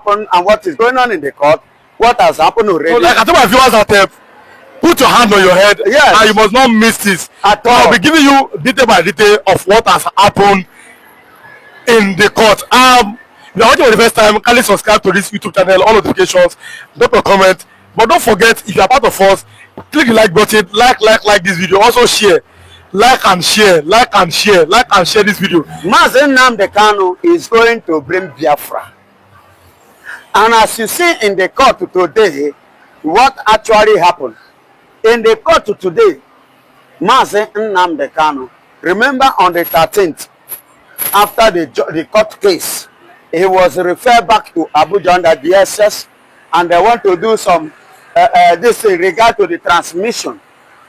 happened and what is going on in the court, what has happened already. So like I told my viewers that put your hand on your head, yes, and you must not miss this. At all. I'll be giving you detail by detail of what has happened in the court. If you're watching for the first time, kindly subscribe to this YouTube channel, all notifications, drop a comment. But don't forget, if you're part of us, click the like button, like this video. Also share. Like and share this video. Nnamdi Kanu is going to bring Biafra. And as you see in the court today, what actually happened? In the court today, Nnamdi Kanu, remember on the 13th, after the court case, he was referred back to Abuja under DSS, and they want to do some this in regard to the transmission,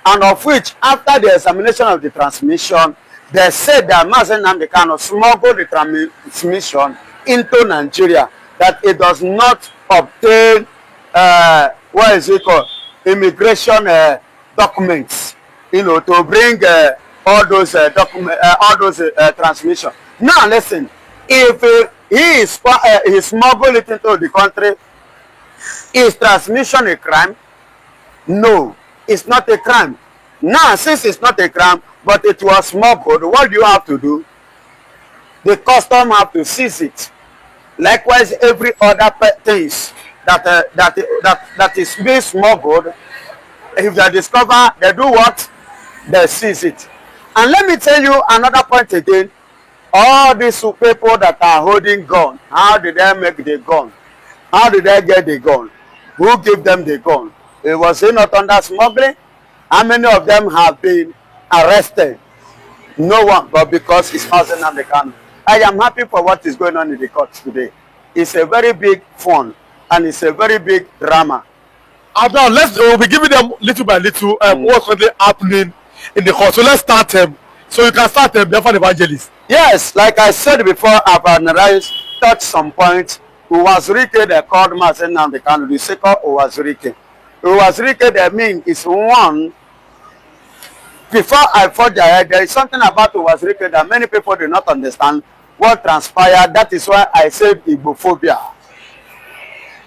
and of which after the examination of the transmission, they said that Nnamdi Kanu smuggled the transmission into Nigeria, that it does not obtain what is it called, immigration documents, you know, to bring all those transmission. Now listen, if he smuggled it into the country, is transmission a crime? No, it's not a crime. Now, since it's not a crime, but it was smuggled, what do you have to do? The custom have to seize it. Likewise, every other things that is being smuggled, if they discover, they do what? They seize it. And let me tell you another point again. All these people that are holding gun, how did they make the gun? How did they get the gun? Who gave them the gun? It was not under smuggling. How many of them have been arrested? No one, but because it's Nnamdi Kanu. I am happy for what is going on in the court today. It's a very big fun and it's a very big drama. Now we'll be giving them little by little what's really happening in the court. So let's start them. So you can start them, Biafra evangelist. Yes, like I said before, I've analyzed, touched some points. Uwazurike, they called Nnamdi Kanu, the second Uwazurike. Uwazurike, they mean is one. Before I forge ahead, there is something about Uwazurike that many people do not understand what transpired. That is why I said Igbophobia.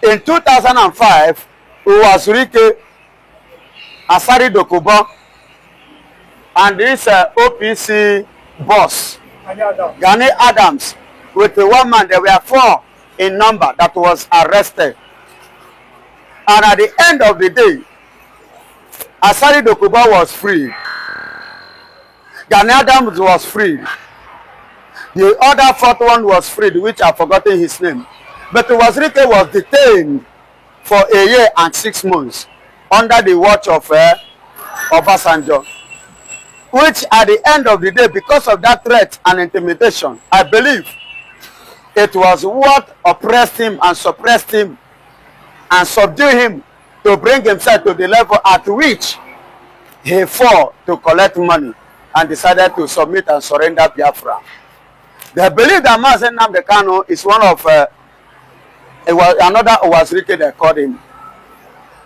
In 2005, Uwazurike, Asari Dokubo, and this OPC boss, Gani Adams, with the one man, there were 4 in number that was arrested. And at the end of the day, Asari Dokubo was free. Gani Adams was free. The other 4th one was freed, which I've forgotten his name. But Uwazurike was detained for a year and 6 months under the watch of Obasanjo. Which at the end of the day, because of that threat and intimidation, I believe it was what oppressed him and suppressed him and subdued him to bring himself to the level at which he fought to collect money and decided to submit and surrender Biafra. They believe that Nnamdi Kanu is one of another Uwazurike, they called him.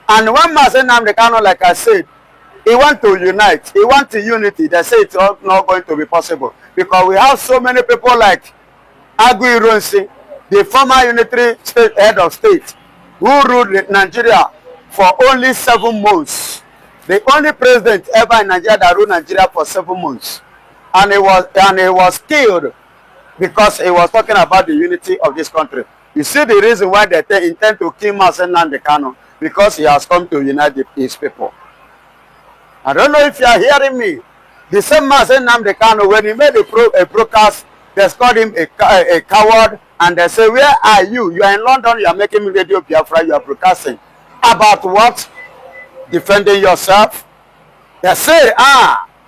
And when Nnamdi Kanu, like I said, he want to unite, he want unity, they say it's not going to be possible. Because we have so many people like Agui Ironsi, the former unitary state head of state, who ruled Nigeria for only 7 months. The only president ever in Nigeria that ruled Nigeria for 7 months. And he was killed because he was talking about the unity of this country. You see the reason why they intend to kill Nnamdi Kanu, because he has come to unite his people. I don't know if you are hearing me. The same Nnamdi Kanu, when he made a broadcast, they called him a coward, and they say, where are you? You are in London, you are making radio Biafra, you are broadcasting. About what? Defending yourself? They say,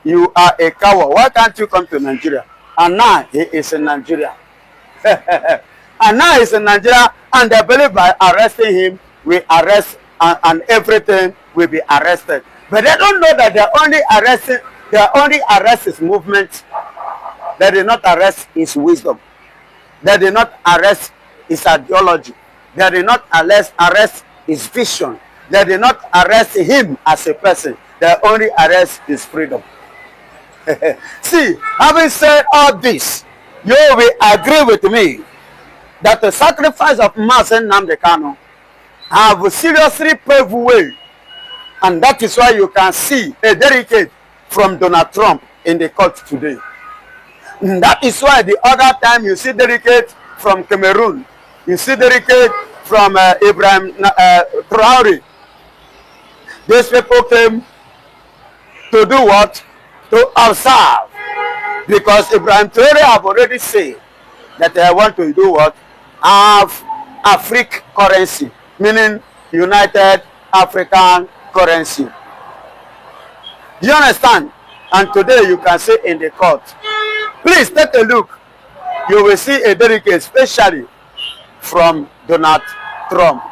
you are a coward. Why can't you come to Nigeria? And now he is in Nigeria. And now he's in Nigeria, and they believe by arresting him, we arrest, and everything will be arrested. But they don't know that they only arrest his movement. They did not arrest his wisdom. They did not arrest his ideology. They did not arrest his vision. They did not arrest him as a person. They only arrest his freedom. See, having said all this, you will agree with me that the sacrifice of Mazen Nnamdi have seriously paved way, and that is why you can see a delegate from Donald Trump in the court today. And that is why the other time you see delegate from Cameroon, you see delegate from Ibrahim Traore. These people came to do what? To observe. Because Ibrahim Traore have already said that they want to do what? Have African currency, meaning United African currency. Do you understand? And today you can see in the court. Please take a look. You will see a delegate, especially from Donald Trump.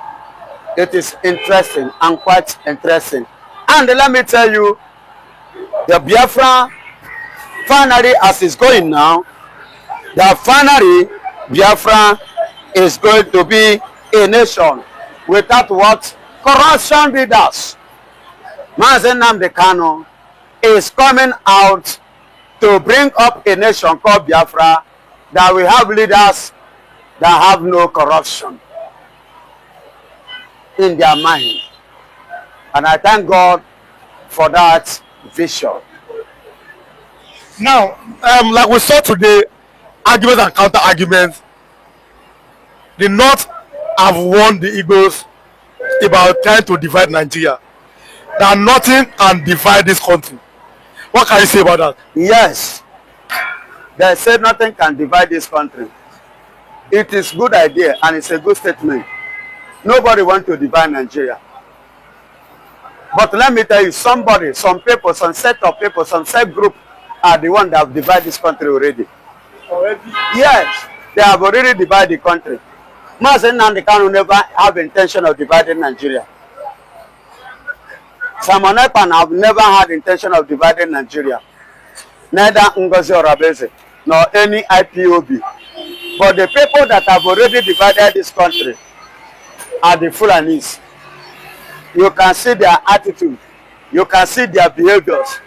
It is interesting and quite interesting. And let me tell you, the Biafra, finally, as it's going now, that finally Biafra is going to be a nation without what? Corruption leaders. Mazen Nnamdi is coming out to bring up a nation called Biafra that will have leaders that have no corruption in their mind. And I thank God for that vision. Now, like we saw today, arguments and counter arguments. The North have won the Eagles about trying to divide Nigeria. That nothing can divide this country. What can you say about that? Yes, they said nothing can divide this country. It is a good idea and it's a good statement. Nobody wants to divide Nigeria. But let me tell you, somebody, some people, some set of people, some set group are the ones that have divided this country already. Yes, they have already divided the country. Mazen Nnamdi never have intention of dividing Nigeria. Simon Ekpan have never had intention of dividing Nigeria. Neither Ngozi Orabeze nor any IPOB. But the people that have already divided this country are the Fulanis. You can see their attitude. You can see their behaviors.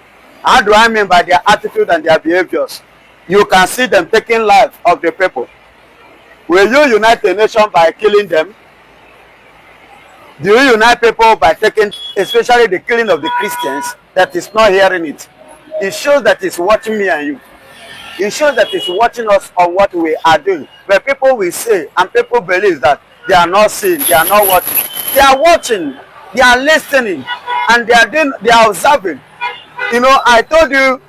How do I mean by their attitude and their behaviors? You can see them taking life of the people. Will you unite the nation by killing them? Do you unite people by taking, especially the killing of the Christians, that is not hearing it? It shows that it's watching me and you. It shows that it's watching us on what we are doing. But people will say, and people believe that they are not seeing, they are not watching. They are watching, they are listening, and they are observing. You know, I told you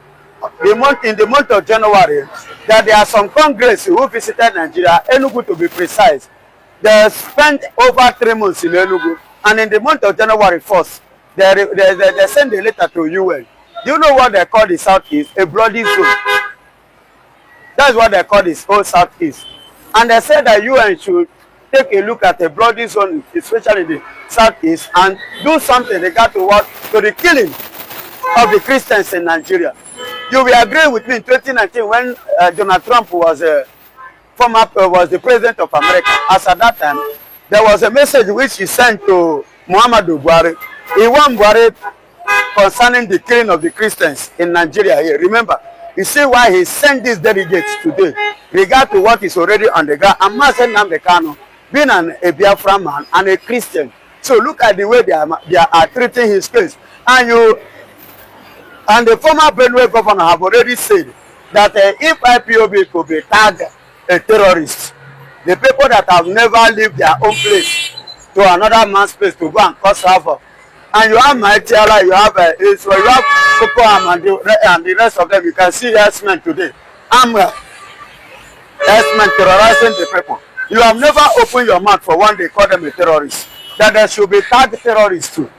in the month of January that there are some congress who visited Nigeria, Enugu to be precise. They spent over 3 months in Enugu, and in the month of January 1st, they sent a letter to UN. Do you know what they call the Southeast? A bloody zone. That's what they call this whole Southeast. And they said that UN should take a look at the bloody zone, especially the Southeast, and do something regard to what? To the killing of the Christians in Nigeria. You will agree with me in 2019 when Donald Trump was was the president of America. As at that time, there was a message which he sent to Muhammadu Buhari. He warned Buhari concerning the killing of the Christians in Nigeria here. Remember, you see why he sent these delegates today, regard to what is already on the ground. And Mazen Nnamdi being a Biafra man and a Christian. So look at the way they are treating his case. And the former Benue governor have already said that if IPOB could be tagged a terrorist, the people that have never left their own place to another man's place to go and cause havoc. And you have Maitiala, you have Israel, you have Boko Haram and the rest of them. You can see herdsmen today. Herdsmen terrorizing the people. You have never opened your mouth for one day call them a terrorist. That there should be tagged terrorists too.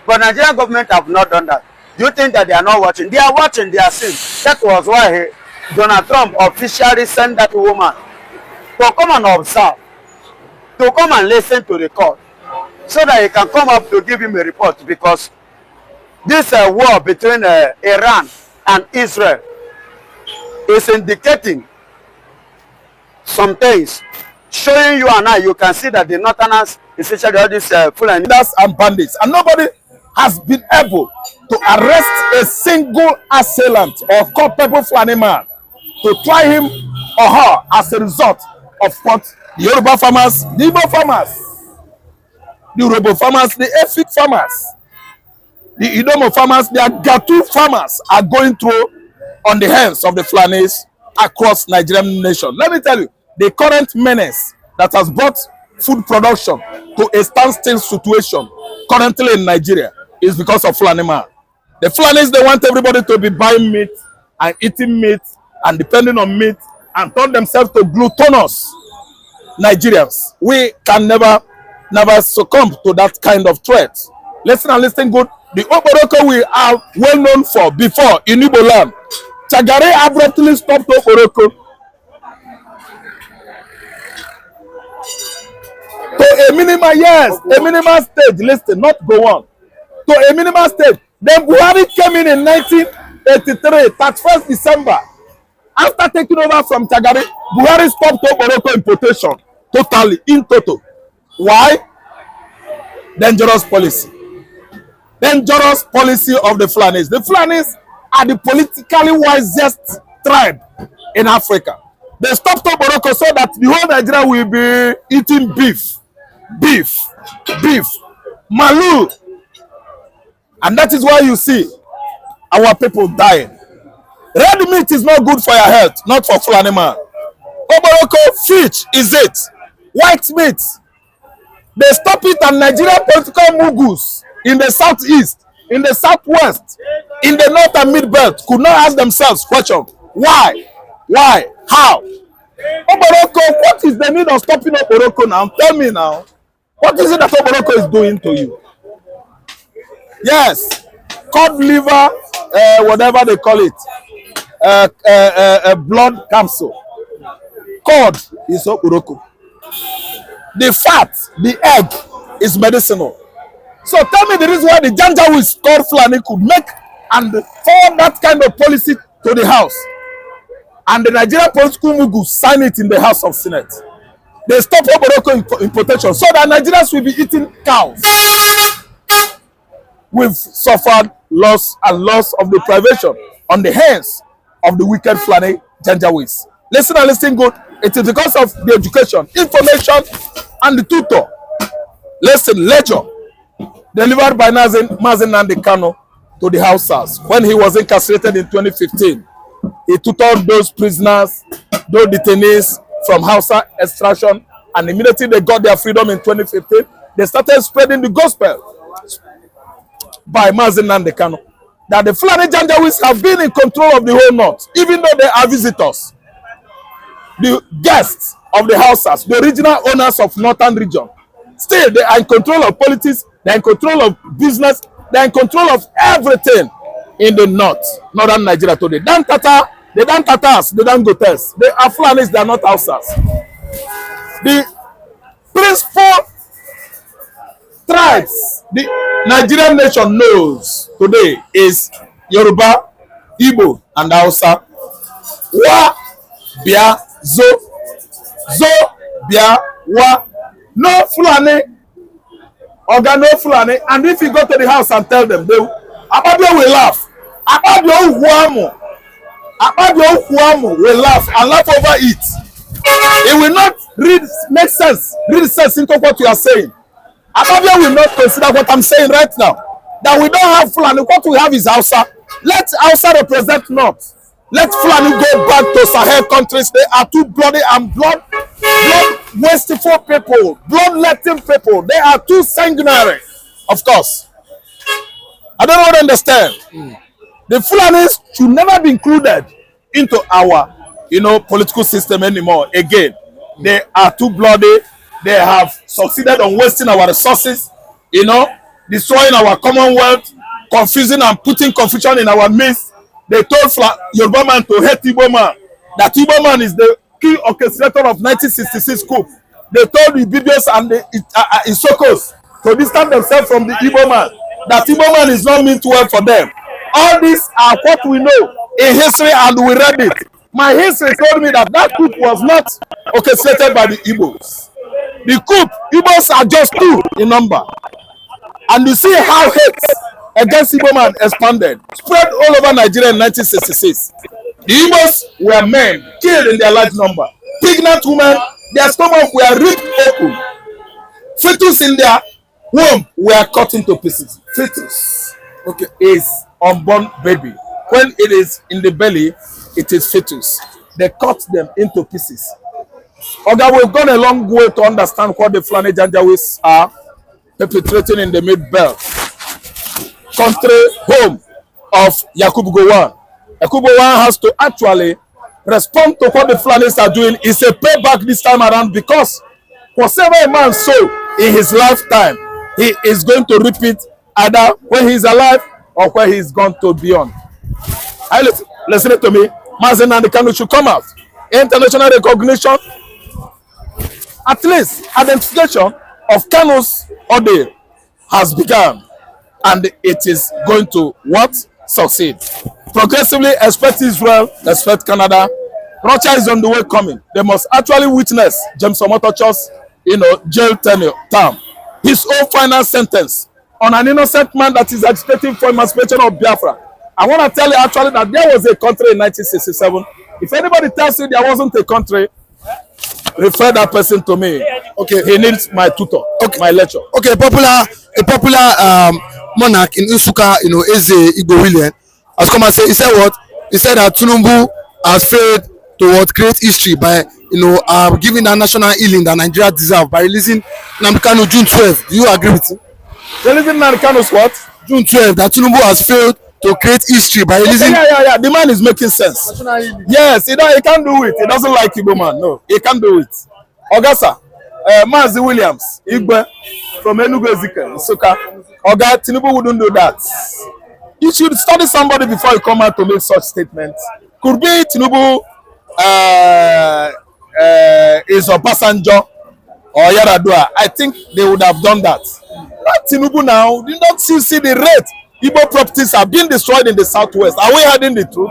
But Nigerian government have not done that. Do you think that they are not watching? They are watching, they are seeing. That was why Donald Trump officially sent that woman to come and observe, to come and listen to the court, so that he can come up to give him a report, because this war between Iran and Israel is indicating some things, showing you and I, you can see that the Northerners, especially all these Fulani and bandits, and nobody has been able to arrest a single assailant or culpable Fulani man to try him or her as a result of what the Yoruba farmers, the Igbo farmers, the Urobo farmers, the Efik farmers, the Idomo farmers, the Agatu farmers are going through on the hands of the Fulanis across Nigerian nation. Let me tell you, the current menace that has brought food production to a standstill situation currently in Nigeria is because of Fulani man. The Fulanis, they want everybody to be buying meat and eating meat and depending on meat and turn themselves to gluttonous Nigerians. We can never succumb to that kind of threat. Listen and listen good. The Oporoko we are well known for before in Igbo land. Chagare abruptly stopped Oporoko to a minimal, yes, a minimal stage. Listen, not go on. To a minimal stage. Then Buhari came in 1983, 31st December. After taking over from Chagare, Buhari stopped Oporoko importation totally, in total. Why? Dangerous policy. Dangerous policy of the Fulanis. The Fulanis are the politically wisest tribe in Africa. They stopped Oporoko so that the whole Nigeria will be eating beef, malu. And that is why you see our people dying. Red meat is not good for your health, not for Fulani man. Oporoko, fish is it. White meat. They stop it, and Nigerian political mugus in the southeast, in the southwest, in the north and mid belt could not ask themselves question: why? How? Oporoko, what is the need of stopping Oporoko now? Tell me now. What is it that Oporoko is doing to you? Yes, cod liver, whatever they call it, blood capsule. Cod is Oporoko. The fat, the egg is medicinal. So tell me the reason why the Janjaweed called Fulani could make and forward that kind of policy to the House. And the Nigerian political mugu sign it in the House of Senate. They stop Oporoko importation so that Nigerians will be eating cows. We've suffered loss of the privation on the hands of the wicked Fulani Janjaweeds. Listen and listen good. It is because of the education, information, and the tutor. Listen, lecture delivered by Nnamdi to the Hausas when he was incarcerated in 2015. He tutored those prisoners, those detainees from Hausa extraction, and immediately they got their freedom in 2015, they started spreading the gospel by Nnamdi that the Fulani Janjaweeds have been in control of the whole north, even though they are visitors. The guests of the Hausas, the original owners of northern region, still they are in control of politics, they are in control of business, they are in control of everything in the northern Nigeria today. The Dan Tatars, the Dan Gotes, they are Fulanis, they are not Hausas. The principal tribes the Nigerian nation knows today is Yoruba, Igbo, and Hausa. Wa, Bia, Zo, Bia, Wa, no Fulani, Oga no Fulani. And if you go to the house and tell them, Ababio will laugh. Ababio will laugh and laugh over it. It will not read sense into what you are saying. Ababio will not consider what I'm saying right now. That we don't have Fulani. What we have is Hausa. Let Hausa represent North. Let Fulani go back to Sahel countries. They are too bloody and blood wasteful people, bloodletting people. They are too sanguinary. Of course. I don't understand. The Fulanis should never be included into our, political system anymore. Again, they are too bloody. They have succeeded on wasting our resources, destroying our commonwealth, confusing and putting confusion in our midst. They told Yoruba man to hate Igbo man, that Igbo man is the key orchestrator of 1966 coup. They told the Bibios and the Isokos to distance themselves from the Igbo man, that Igbo man is not meant well for them. All these are what we know in history, and we read it. My history told me that coup was not orchestrated by the Igbos. The coup, Igbos are just 2 in number. And you see how hate against Igbo man expanded, spread all over Nigeria in 1966. The Igbos were men killed in their large number, pregnant women, Their stomach were ripped open. Fetus in their womb were cut into pieces. Fetus, okay, is unborn baby. When it is in the belly, it is fetus. They cut them into pieces. Okay, we've gone a long way to understand what the Fulani Janjaweeds are perpetrating in the Mid-Belt, country home of Yakubu Gowon. Yakubu Gowon has to actually respond to what the Fulanis are doing. It's a payback this time around, because whatever a man sow in his lifetime, he is going to repeat either when he's alive or when he's gone to beyond. Listen to me. Mazen and the Kanu'S should come out. International recognition, at least identification of Kanu'S ordeal has begun, and it is going to what? Succeed. Progressively expect Israel, expect Canada. Russia is on the way coming. They must actually witness James Omotocho's, jail tenure term. His own final sentence on an innocent man that is agitating for emancipation of Biafra. I want to tell you actually that there was a country in 1967. If anybody tells you there wasn't a country, refer that person to me. Okay, he needs my tutor, okay, my lecture. Okay, a popular monarch in Nsukka, Eze Igbo William, has come and say, he said what? He said that Tinubu has failed to create history by giving the national healing that Nigeria deserves by releasing Nnamdi Kanu June 12. Do you agree with him? Releasing Nnamdi Kanu's what? June 12. That Tinubu has failed to create history by releasing. Yeah. The man is making sense. Yes, he can't do it. He doesn't like Igbo man. No, he can't do it. Ogasa, Mazi Williams, Igbe from Enugu Ezike, Nsukka. Oga, Tinubu wouldn't do that. You should study somebody before you come out to make such statements. Could be Tinubu is Obasanjo or Yaradua. I think they would have done that. Not Tinubu now. You don't see the rate Igbo properties are being destroyed in the southwest. Are we hiding the truth?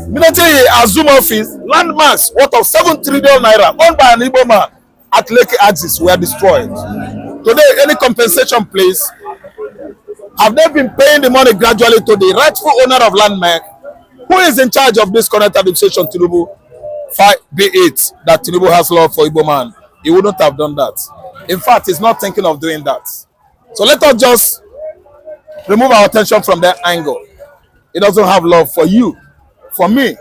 Military Azuma office, landmarks worth of 7 trillion naira owned by an Igbo man at Lake Axis were destroyed. Today, any compensation, please? Have they been paying the money gradually to the rightful owner of landmark? Who is in charge of this current administration, Tinubu? Be it that Tinubu has love for Igbo man, he wouldn't have done that. In fact, he's not thinking of doing that. So let us just remove our attention from that angle. He doesn't have love for you. For me,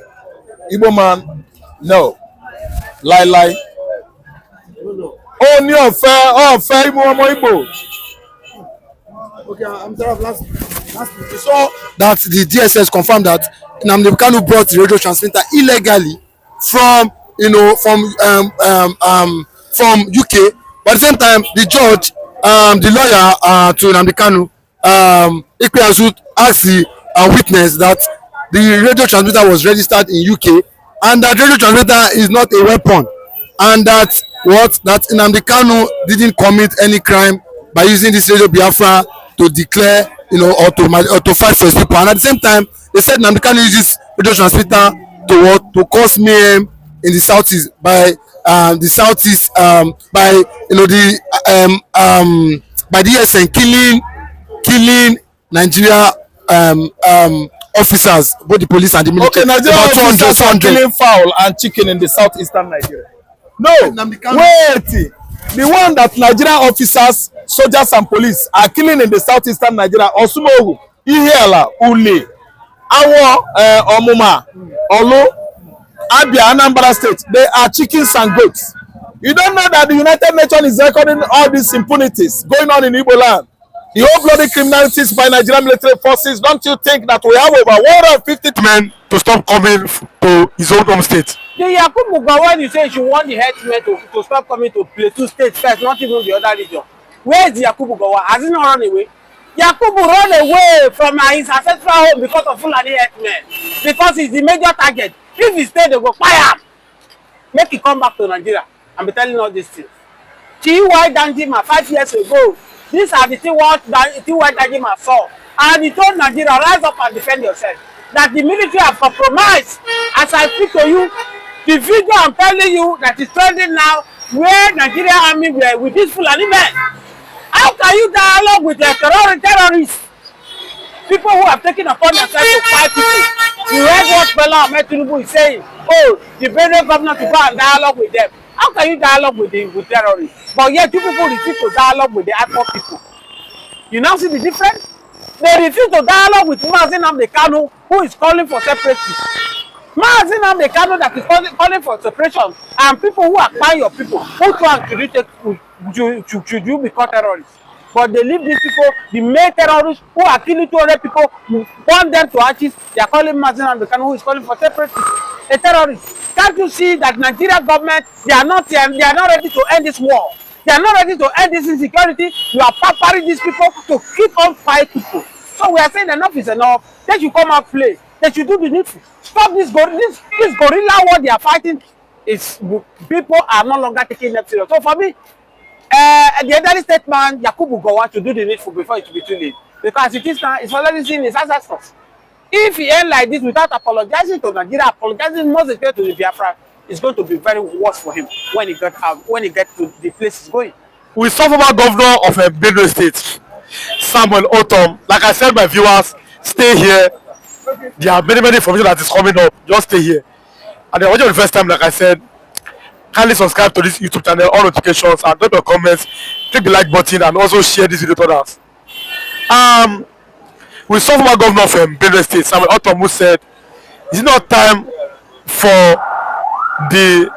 Igbo man, no. Lie. Oh, no, fair, Igbo. Okay, I'm sorry. Last so that the DSS confirmed that Nnamdi Kanu brought the radio transmitter illegally from UK. But at the same time, the judge, the lawyer to Nnamdi Kanu, Ikpeazu, asked the witness that the radio transmitter was registered in UK and that radio transmitter is not a weapon, and that Nnamdi Kanu didn't commit any crime by using this radio Biafra to declare, or to fight for his people. And at the same time, they said Nnamdi Kanu uses radio transmitter to cause mayhem in the southeast by the southeast by the ESN killing Nigeria officers, both the police and the military. Okay, Nigeria officers are killing fowl and chicken in the southeastern Nigeria. No, wait. The one that Nigeria officers, soldiers and police are killing in the southeastern Nigeria, Osumogu, Ihiala, Ule, Awo, Omuma, Olu, Abia, Anambra State, they are chickens and goats. You don't know that the United Nations is recording all these impunities going on in Igbo land. The whole bloody criminalities by Nigerian military forces. Don't you think that we have over 150 men to stop coming to his own home state? The Yakubu Gowon, you say you want the headsmen to stop coming to Plateau State first, not even the other region. Where is the Yakubu Gowon? Has he not run away? Yakubu run away from his ancestral home because of Fulani headsmen. Because he's the major target. If he stay, they go fire him. Make him come back to Nigeria and be telling all these things. T.Y. Danjima 5 years ago. These are the things what T.Y. Danjima saw. And he told Nigeria, rise up and defend yourself. That the military have compromised. As I speak to you, the video I'm telling you that is trending now, where Nigeria army were with these Fulani men. How can you dialogue with the terrorists? People who have taken upon themselves to fight people. You heard what Bella Ahmed Tinubu is saying. Oh, the Benue governor to go and dialogue with them. How can you dialogue with terrorists? But yet you people refuse to dialogue with the IPOB people. You now see the difference? They refuse to dialogue with Nnamdi Kanu, who is calling for separation. Nnamdi Kanu that is calling for separation, and people who acquire your people, who try should you become terrorists? But they leave these people, the main terrorists who are killing 200 people, who want them to artists. They are calling Nnamdi Kanu, who is calling for separation, a terrorist. Can't you see that Nigeria government, they are not ready to end this war? They are not ready to end this insecurity. You are pampering these people to keep on fighting people. So we are saying enough is enough. They should come and play. They should do the needful. Stop this gorilla war they are fighting. People are no longer taking them serious. So for me, the elderly statesman Yakubu Gowon to do the needful before it will be too late. Because it is now, it's already seen his ancestors. If he ends like this without apologizing to Nigeria, apologizing most especially to the Biafra, it's going to be very worse for him when he gets to the place he's going. We saw former governor of Benue State, Samuel Otom. Like I said, my viewers, stay here. There are many information that is coming up. Just stay here. And then watching the first time, like I said, kindly subscribe to this YouTube channel, all notifications, and drop your comments, click the like button, and also share this video to others. We saw former governor of Benue State, Samuel Otom, who said, "It's not time for the